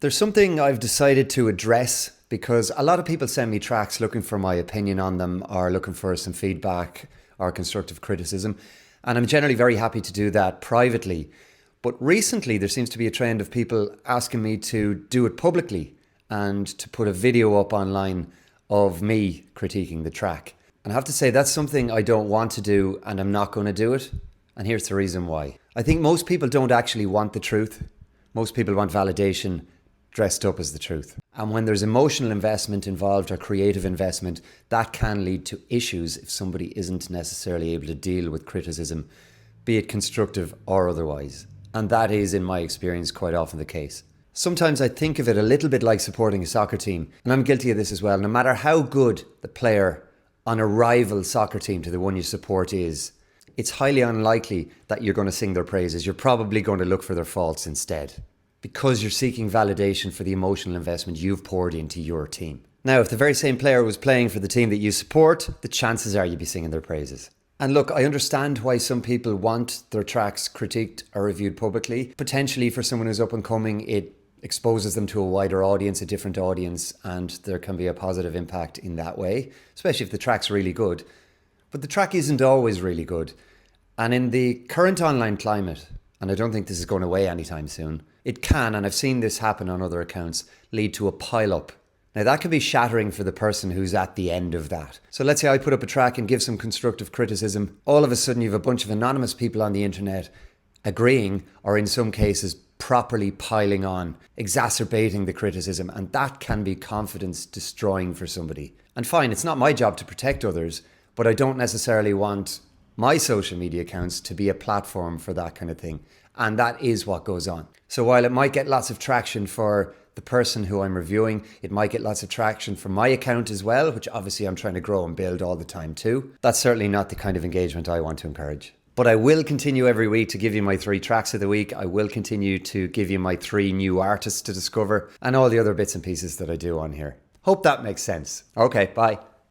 There's something I've decided to address because a lot of people send me tracks looking for my opinion on them or looking for some feedback or constructive criticism. And I'm generally very happy to do that privately. But recently there seems to be a trend of people asking me to do it publicly and to put a video up online of me critiquing the track. And I have to say that's something I don't want to do, and I'm not going to do it. And here's the reason why. I think most people don't actually want the truth. Most people want validation dressed up as the truth. And when there's emotional investment involved or creative investment, that can lead to issues if somebody isn't necessarily able to deal with criticism, be it constructive or otherwise. And that is, in my experience, quite often the case. Sometimes I think of it a little bit like supporting a soccer team, and I'm guilty of this as well. No matter how good the player on a rival soccer team to the one you support is, it's highly unlikely that you're going to sing their praises. You're probably going to look for their faults instead, because you're seeking validation for the emotional investment you've poured into your team. Now, if the very same player was playing for the team that you support, the chances are you'd be singing their praises. And look, I understand why some people want their tracks critiqued or reviewed publicly. Potentially for someone who's up and coming, it exposes them to a wider audience, a different audience, and there can be a positive impact in that way, especially if the track's really good. But the track isn't always really good. And in the current online climate, and I don't think this is going away anytime soon, it can, and I've seen this happen on other accounts, lead to a pile-up. Now that can be shattering for the person who's at the end of that. So let's say I put up a track and give some constructive criticism. All of a sudden you have a bunch of anonymous people on the internet agreeing, or in some cases properly piling on, exacerbating the criticism, and that can be confidence destroying for somebody. And fine, it's not my job to protect others, but I don't necessarily want my social media accounts to be a platform for that kind of thing. And that is what goes on. So while it might get lots of traction for the person who I'm reviewing, it might get lots of traction for my account as well, which obviously I'm trying to grow and build all the time too. That's certainly not the kind of engagement I want to encourage. But I will continue every week to give you my 3 tracks of the week. I will continue to give you my 3 new artists to discover and all the other bits and pieces that I do on here. Hope that makes sense. Okay, bye.